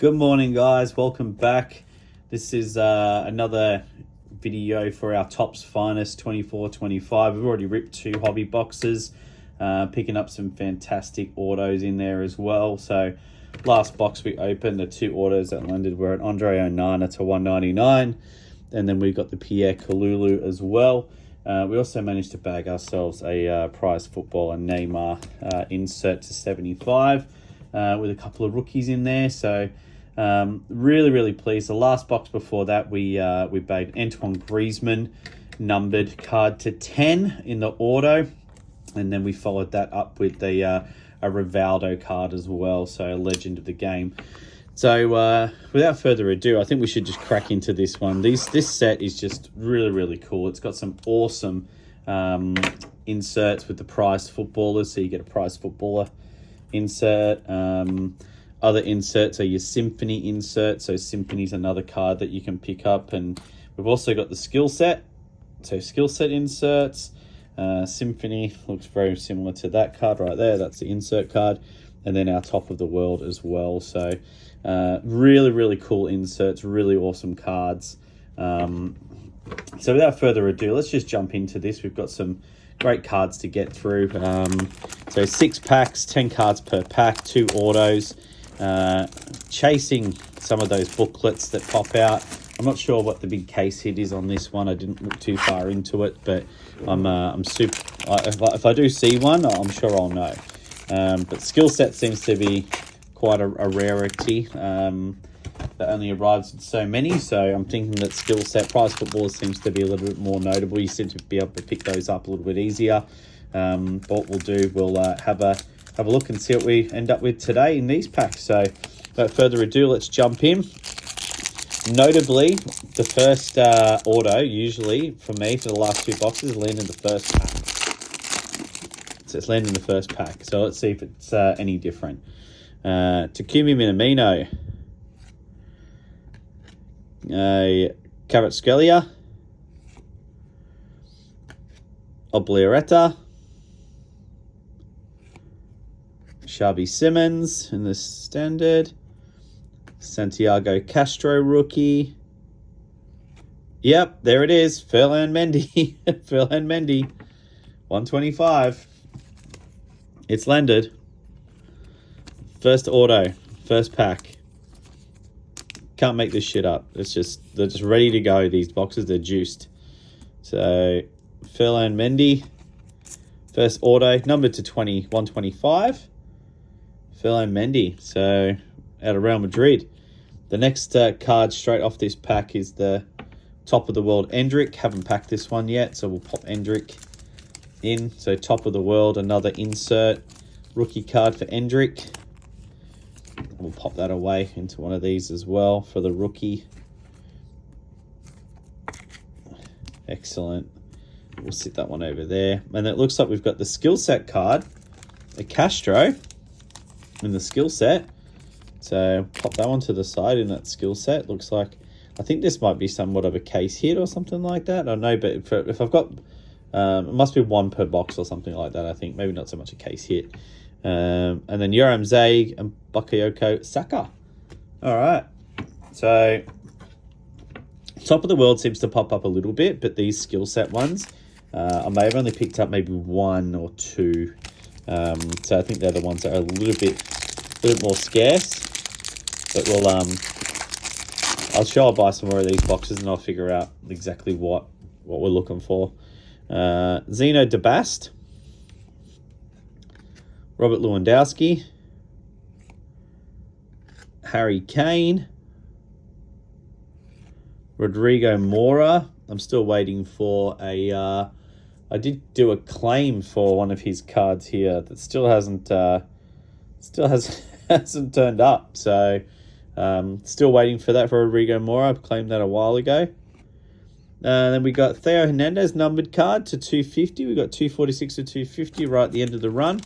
Good morning, guys. Welcome back. This is another video for our Topps Finest 24-25. We've already ripped 2 hobby boxes, picking up some fantastic autos in there as well. So last box we opened, the 2 autos that landed were an Andre Onana to 199, and then we got the Pierre Kalulu as well. We also managed to bag ourselves a prize football and Neymar insert to 75 with a couple of rookies in there. So really pleased. The last box before that we bagged Antoine Griezmann numbered card to 10 in the auto, and then we followed that up with a Rivaldo card as well, so a legend of the game. So without further ado, I think we should just crack into this one. This set is just really cool. It's got some awesome inserts with the prized footballers, so you get a prized footballer insert. Other inserts are your Symphony insert, so Symphony's another card that you can pick up. And we've also got the skill set, so skill set inserts. Symphony looks very similar to that card right there. That's the insert card. And then our Top of the World as well. So really cool inserts, really awesome cards. So without further ado, let's just jump into this. We've got some great cards to get through. So 6 packs, 10 cards per pack, 2 autos. Chasing some of those booklets that pop out. I'm not sure what the big case hit is on this one. I didn't look too far into it, but I'm super. If I do see one, I'm sure I'll know. But skill set seems to be quite a rarity. That only arrives with so many, so I'm thinking that skill set prize football seems to be a little bit more notable. You seem to be able to pick those up a little bit easier. But what we'll do, we'll have a look and see what we end up with today in these packs. So without further ado, let's jump in. Notably, the first auto, usually for me, for the last 2 boxes, land in the first pack. So it's landing in the first pack. So let's see if it's any different. Takumi Minamino. Kvaratskhelia. Obliaretta. Xavi Simons in the standard. Santiago Castro rookie. Yep, there it is. Ferland Mendy. Ferland Mendy. 125. It's landed. First auto. First pack. Can't make this shit up. They're just ready to go. These boxes, they're juiced. So Ferland Mendy. First auto. Numbered to 125. Ferland Mendy, so out of Real Madrid. The next card straight off this pack is the Top of the World Endrick. Haven't packed this one yet, so we'll pop Endrick in. So Top of the World, another insert rookie card for Endrick. We'll pop that away into one of these as well for the rookie. Excellent. We'll sit that one over there. And it looks like we've got the skill set card, a Castro in the skill set. So pop that one to the side in that skill set. Looks like, I think this might be somewhat of a case hit or something like that. I don't know, but if I've got, it must be 1 per box or something like that, I think. Maybe not so much a case hit. And then Yoram Zaig and Bakayoko Saka. All right. So Top of the World seems to pop up a little bit, but these skill set ones, I may have only picked up maybe 1 or 2. So I think they're the ones that are a little bit more scarce. But we'll I'll sure I'll buy some more of these boxes and I'll figure out exactly what we're looking for. Zeno DeBast, Robert Lewandowski, Harry Kane, Rodrigo Mora. I'm still waiting for a. I did do a claim for one of his cards here that still hasn't hasn't turned up. So still waiting for that for Rodrigo Mora. I claimed that a while ago. Then we got Theo Hernandez numbered card to 250. We got 246 to 250 right at the end of the run.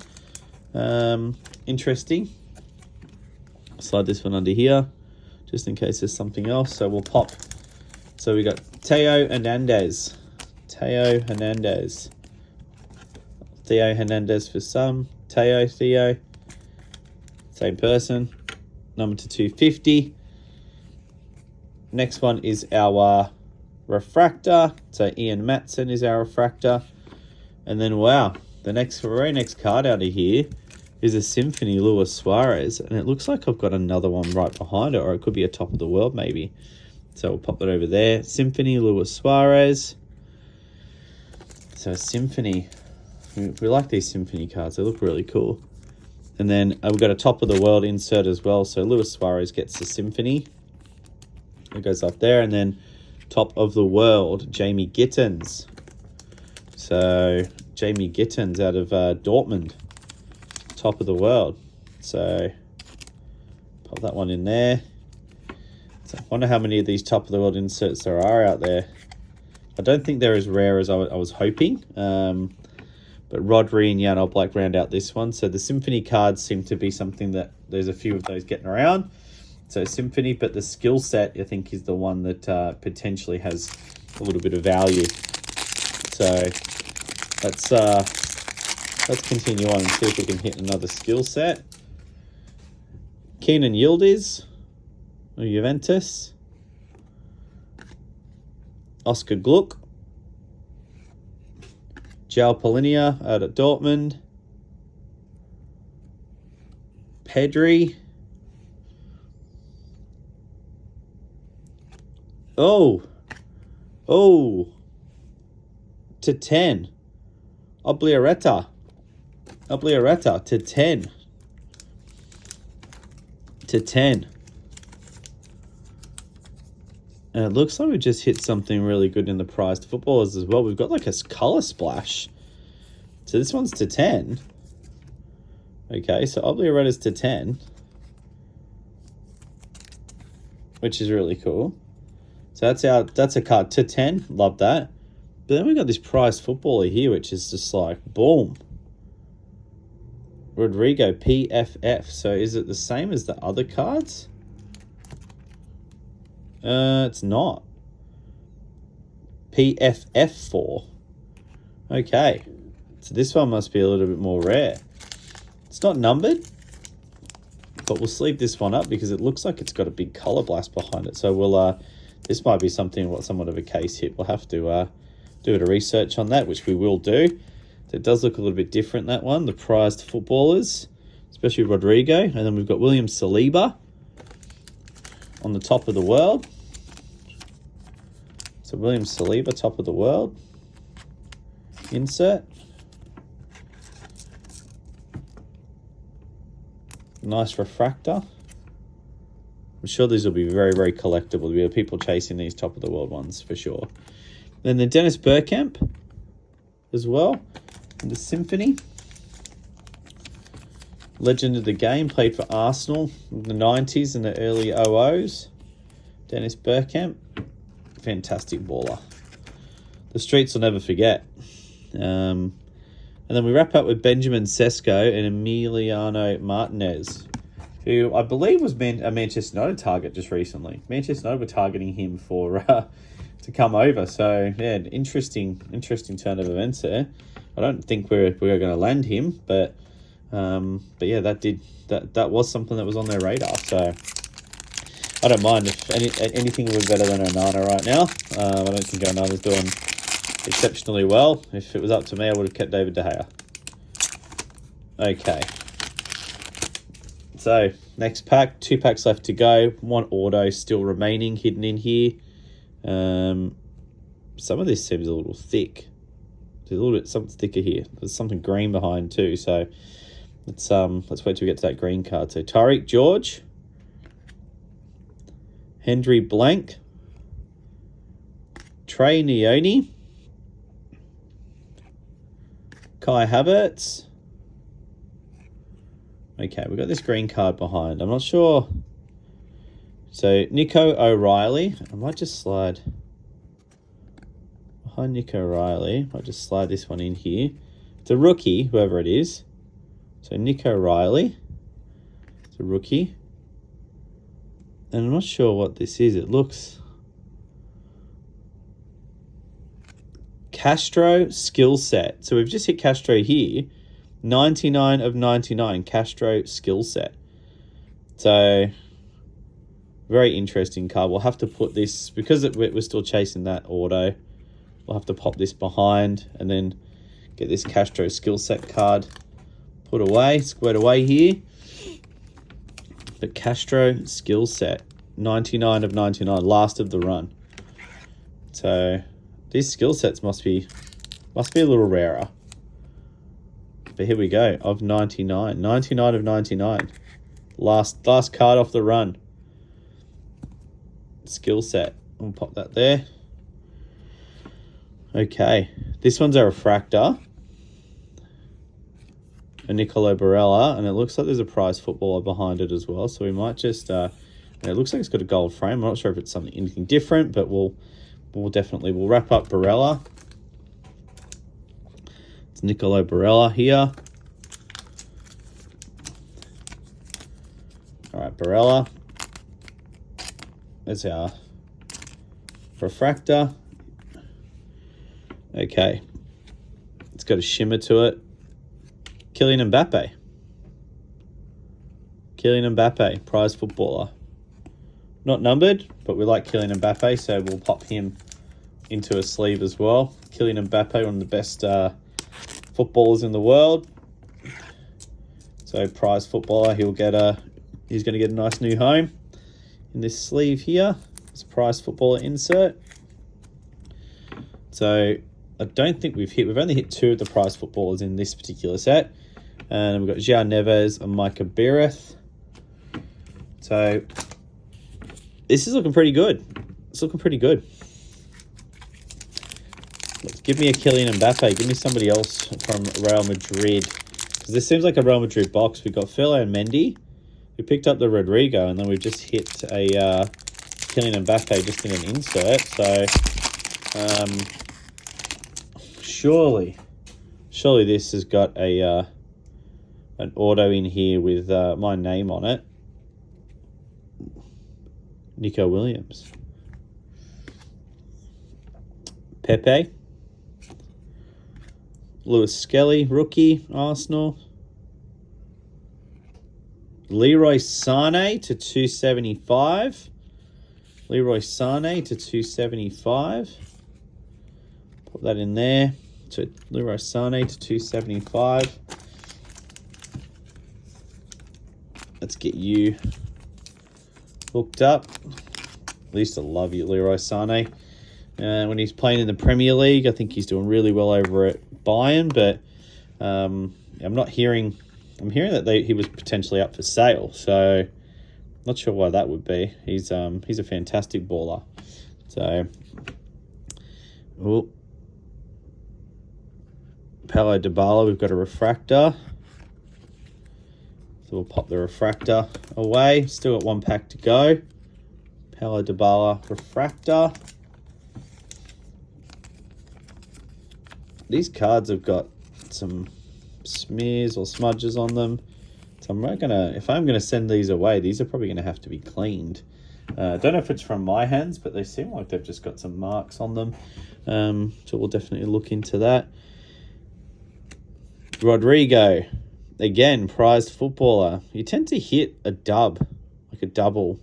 Interesting. Slide this one under here just in case there's something else. So we'll pop. So we got Theo Hernandez. Theo Hernandez for some. Theo, same person. number to 250. Next one is our refractor. So Ian Matson is our refractor. And then, wow, the very next card out of here is a Symphony Luis Suarez. And it looks like I've got another one right behind it, or it could be a top of the world maybe. So we'll pop it over there. Symphony Luis Suarez. So Symphony. We like these Symphony cards. They look really cool. And then we've got a top of the world insert as well. So Luis Suarez gets the Symphony. It goes up there. And then top of the world, Jamie Gittins. So Jamie Gittins out of Dortmund. Top of the world. So pop that one in there. So I wonder how many of these top of the world inserts there are out there. I don't think they're as rare as I was hoping. But Rodri and Jan Oblak round out this one. So the Symphony cards seem to be something that there's a few of those getting around. So Symphony, but the skill set, I think, is the one that potentially has a little bit of value. So let's continue on and see if we can hit another skill set. Kenan Yildiz of Juventus. Oscar Gluck. João Polinia out at Dortmund. Pedri. Oh, to 10. Obliareta to 10. To 10. And it looks like we just hit something really good in the prized footballers as well. We've got like a color splash. So this one's to 10. Okay, so Obliareta's to 10. Which is really cool. So that's a card to 10. Love that. But then we got this prized footballer here, which is just like, boom. Rodrigo, PFF. So is it the same as the other cards? It's not. PFF4. Okay. So this one must be a little bit more rare. It's not numbered, but we'll sleeve this one up because it looks like it's got a big color blast behind it. So we'll, this might be somewhat of a case hit. We'll have to do a bit of research on that, which we will do. So it does look a little bit different, that one. The prized footballers, especially Rodrigo. And then we've got William Saliba on the top of the world. So William Saliba, top of the world. Insert. Nice refractor. I'm sure these will be very, very collectible. There'll be people chasing these top of the world ones for sure. Then the Dennis Bergkamp as well. And the Symphony. Legend of the game. Played for Arsenal in the 90s and the early 00s. Dennis Bergkamp. Fantastic baller. The streets will never forget. And then we wrap up with Benjamin Sesko and Emiliano Martinez, who I believe was a Manchester United target just recently. Manchester United were targeting him for to come over. So yeah, an interesting turn of events there. I don't think we're going to land him, but yeah, that was something that was on their radar. So I don't mind if anything would be better than Onana right now. I don't think Onana's doing exceptionally well. If it was up to me, I would have kept David De Gea. Okay. So, next pack. 2 packs left to go. 1 auto still remaining, hidden in here. Some of this seems a little thick. There's a little bit something thicker here. There's something green behind too. So, let's wait till we get to that green card. So, Tariq George. Hendry Blank. Trey Neone. Kai Havertz. Okay, we've got this green card behind. I'm not sure. So, Nico O'Reilly. I might just slide behind Nico O'Reilly. I might just slide this one in here. It's a rookie, whoever it is. So, Nico O'Reilly. It's a rookie. And I'm not sure what this is. It looks... Castro skill set. So we've just hit Castro here. 99 of 99 Castro skill set. So Very interesting card. We'll have to put this, because we're still chasing that auto, we'll have to pop this behind and then get this Castro skill set card put away, squared away here. But Castro skill set, 99 of 99, last of the run. So these skill sets must be a little rarer. But here we go, of 99. 99 of 99. Last card off the run. Skill set. We'll pop that there. Okay. This one's a refractor. A Nicolo Barella. And it looks like there's a prize footballer behind it as well. So we might just... it looks like it's got a gold frame. I'm not sure if it's anything different, but we'll wrap up Barella. It's Nicolo Barella here. All right, Barella. There's our refractor. Okay. It's got a shimmer to it. Kylian Mbappe. Kylian Mbappe, prize footballer. Not numbered, but we like Kylian Mbappe, so we'll pop him into a sleeve as well. Kylian Mbappe, one of the best footballers in the world. So prize footballer, he's going to get a nice new home in this sleeve here. It's a prize footballer insert. So I don't think we've only hit 2 of the prize footballers in this particular set. And we've got João Neves and Micah Bereth. So this is looking pretty good. It's looking pretty good. Let's give me a Kylian Mbappe. Give me somebody else from Real Madrid. Because this seems like a Real Madrid box. We've got Ferland Mendy. We picked up the Rodrigo, and then we've just hit a Kylian Mbappe just in an insert. So surely this has got a an auto in here with my name on it. Nico Williams. Pepe. Lewis Skelly, rookie, Arsenal. Leroy Sané to 275. Leroy Sané to 275. Put that in there. To Leroy Sané to 275. Let's get you hooked up. At least I love you, Leroy Sané. When he's playing in the Premier League, I think he's doing really well over at Bayern, but I'm hearing that he was potentially up for sale, so not sure why that would be. He's a fantastic baller. So, Paulo Dybala, we've got a refractor. So we'll pop the refractor away. Still got 1 pack to go. Paulo Dybala refractor. These cards have got some smears or smudges on them. So if I'm gonna send these away, these are probably gonna have to be cleaned. I don't know if it's from my hands, but they seem like they've just got some marks on them. So we'll definitely look into that. Rodrigo, again, prized footballer. You tend to hit a dub, like a double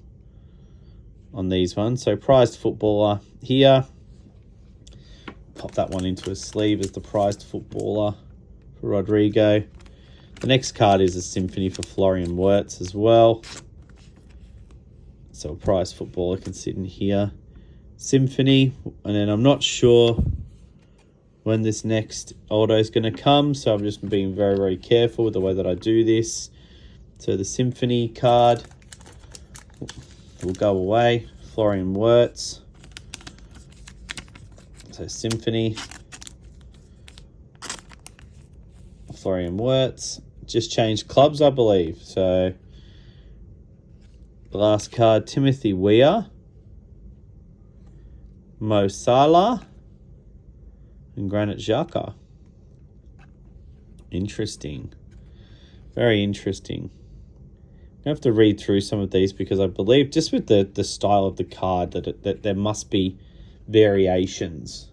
on these ones. So prized footballer here. Pop that one into a sleeve as the prized footballer for Rodrigo. The next card is a Symphony for Florian Wirtz as well. So a prized footballer can sit in here. Symphony, and then I'm not sure when this next auto is going to come, so I'm just being very, very careful with the way that I do this. So the Symphony card will go away. Florian Wirtz. So Symphony. Florian Wirtz. Just changed clubs, I believe. So the last card, Timothy Weah. Mo Salah. And Granit Xhaka. Interesting. Very interesting. I have to read through some of these because I believe just with the style of the card that there must be variations.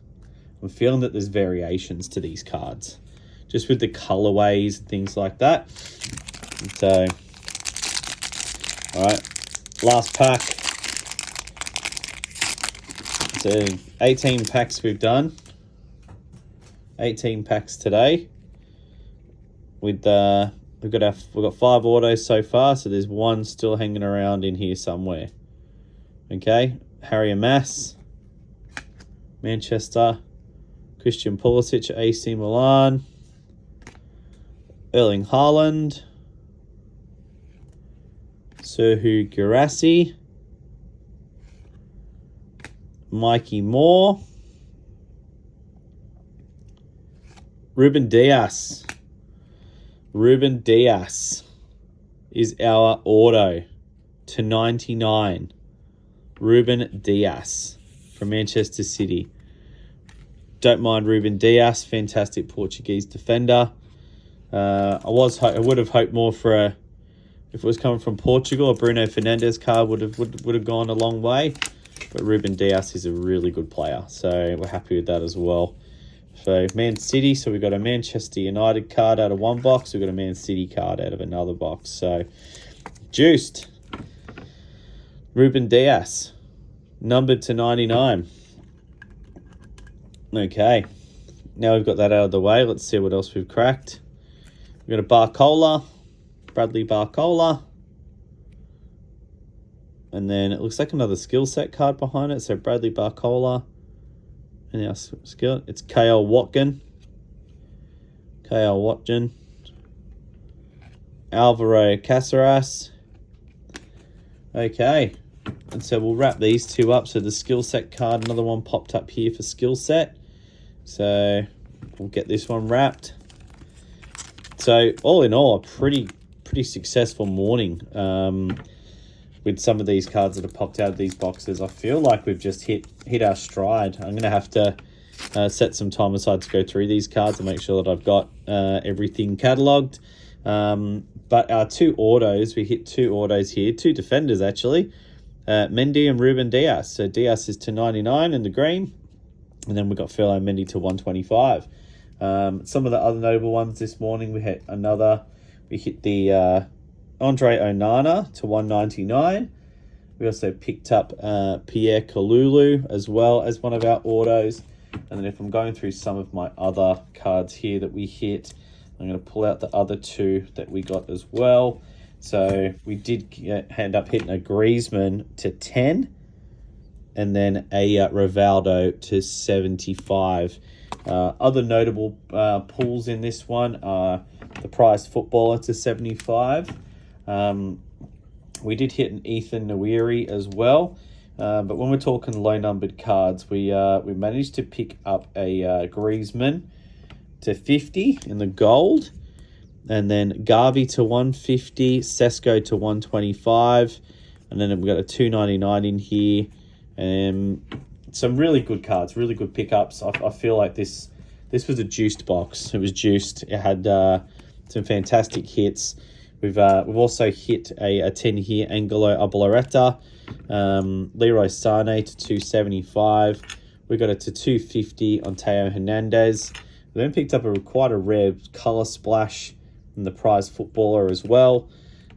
I'm feeling that there's variations to these cards. Just with the colorways and things like that. So, all right. Last pack. So 18 packs we've done. 18 packs today. With we've got 5 autos so far, so there's one still hanging around in here somewhere. Okay, Harry Mass, Manchester, Christian Pulisic, AC Milan, Erling Haaland, Serhu Girassi, Mikey Moore, Ruben Dias. Ruben Dias is our auto to 99. Ruben Dias from Manchester City. Don't mind Ruben Dias, fantastic Portuguese defender. I would have hoped more for if it was coming from Portugal, a Bruno Fernandes card would have gone a long way. But Ruben Dias is a really good player, so we're happy with that as well. So Man City, so we've got a Manchester United card out of one box. We've got a Man City card out of another box. So juiced. Ruben Dias, numbered to 99. Okay, now we've got that out of the way. Let's see what else we've cracked. We've got a Barcola, Bradley Barcola. And then it looks like another skill set card behind it. So Bradley Barcola. And our skill, it's KL Watkin. Alvaro Caceres. Okay. And so we'll wrap these two up. So the skill set card, another one popped up here for skill set. So we'll get this one wrapped. So all in all, a pretty successful morning. With some of these cards that have popped out of these boxes, I feel like we've just hit our stride. I'm going to have to set some time aside to go through these cards and make sure that I've got everything catalogued. But our 2 autos, we hit 2 autos here, 2 defenders actually, Mendy and Ruben Dias. So Dias is to 99 in the green, and then we've got Ferland Mendy to 125. Some of the other notable ones this morning, we hit the Andre Onana to 199. We also picked up Pierre Kalulu as well as one of our autos. And then if I'm going through some of my other cards here that we hit, I'm going to pull out the other 2 that we got as well. So we did end up hitting a Griezmann to 10 and then a Rivaldo to 75. Other notable pulls in this one are the prized footballer to 75. We did hit an Ethan Nwaneri as well, but when we're talking low numbered cards, we managed to pick up a Griezmann to 50 in the gold, and then Garvey to 150, Sesko to 125, and then we've got a 299 in here, and some really good cards, really good pickups. I feel like this was a juiced box. It was juiced. It had some fantastic hits. We've also hit a 10 here, Angelo Abaloretta, Leroy Sané to 275. We got it to 250 on Teo Hernandez. We then picked up quite a rare colour splash in the prize footballer as well.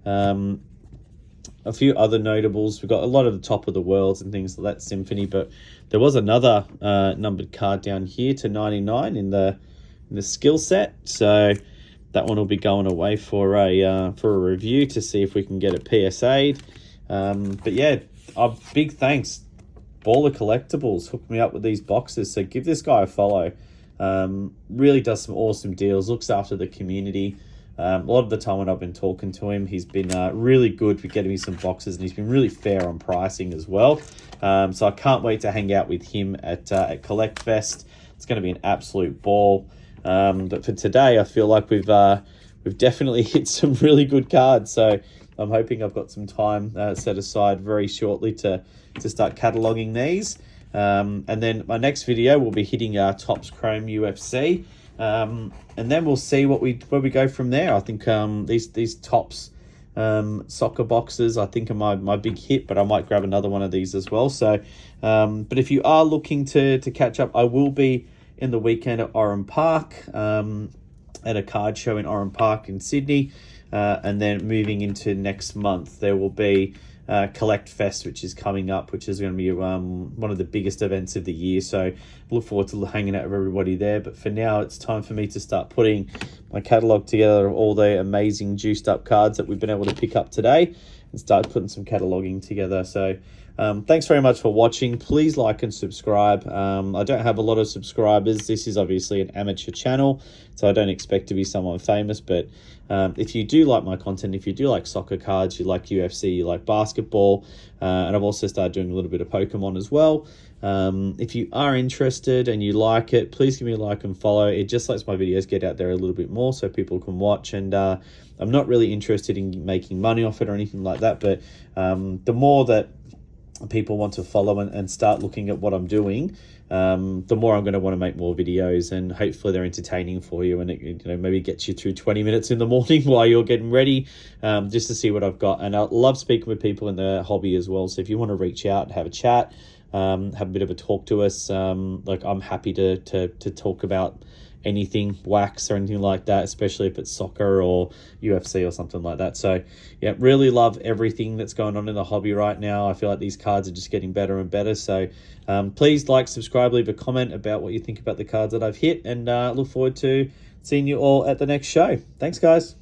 A few other notables. We've got a lot of the top of the worlds and things like that, Symphony, but there was another numbered card down here to 99 in the skill set. So that one will be going away for a review to see if we can get it PSA'd. But yeah, a big thanks. Baller Collectibles hooked me up with these boxes, so give this guy a follow. Really does some awesome deals, looks after the community. A lot of the time when I've been talking to him, he's been really good for getting me some boxes, and he's been really fair on pricing as well. So I can't wait to hang out with him at Collect Fest. It's going to be an absolute ball. But for today, I feel like we've definitely hit some really good cards. So I'm hoping I've got some time set aside very shortly to start cataloging these. And then my next video will be hitting our Topps Chrome UFC. And then we'll see where we go from there. I think these Topps soccer boxes, I think, are my big hit, but I might grab another one of these as well. So, but if you are looking to catch up, I will be in the weekend at Oran Park, at a card show in Oran Park in Sydney. And then moving into next month, there will be Collect Fest, which is coming up, which is going to be one of the biggest events of the year. So look forward to hanging out with everybody there. But for now, it's time for me to start putting my catalogue together of all the amazing juiced up cards that we've been able to pick up today, and start putting some cataloguing together. So thanks very much for watching. Please like and subscribe. I don't have a lot of subscribers. This is obviously an amateur channel, so I don't expect to be someone famous. But if you do like my content, if you do like soccer cards, you like UFC, you like basketball, and I've also started doing a little bit of Pokemon as well. If you are interested and you like it, please give me a like and follow. It just lets my videos get out there a little bit more so people can watch. And I'm not really interested in making money off it or anything like that, but the more that people want to follow and start looking at what I'm doing, the more I'm going to want to make more videos, and hopefully they're entertaining for you, and it maybe gets you through 20 minutes in the morning while you're getting ready, just to see what I've got. And I love speaking with people in the hobby as well. So if you want to reach out and have a chat, have a bit of a talk to us, like I'm happy to talk about anything, wax or anything like that, especially if it's soccer or UFC or something like that. So yeah, really love everything that's going on in the hobby right now. I feel like these cards are just getting better and better. So please like, subscribe, leave a comment about what you think about the cards that I've hit, and look forward to seeing you all at the next show. Thanks, guys.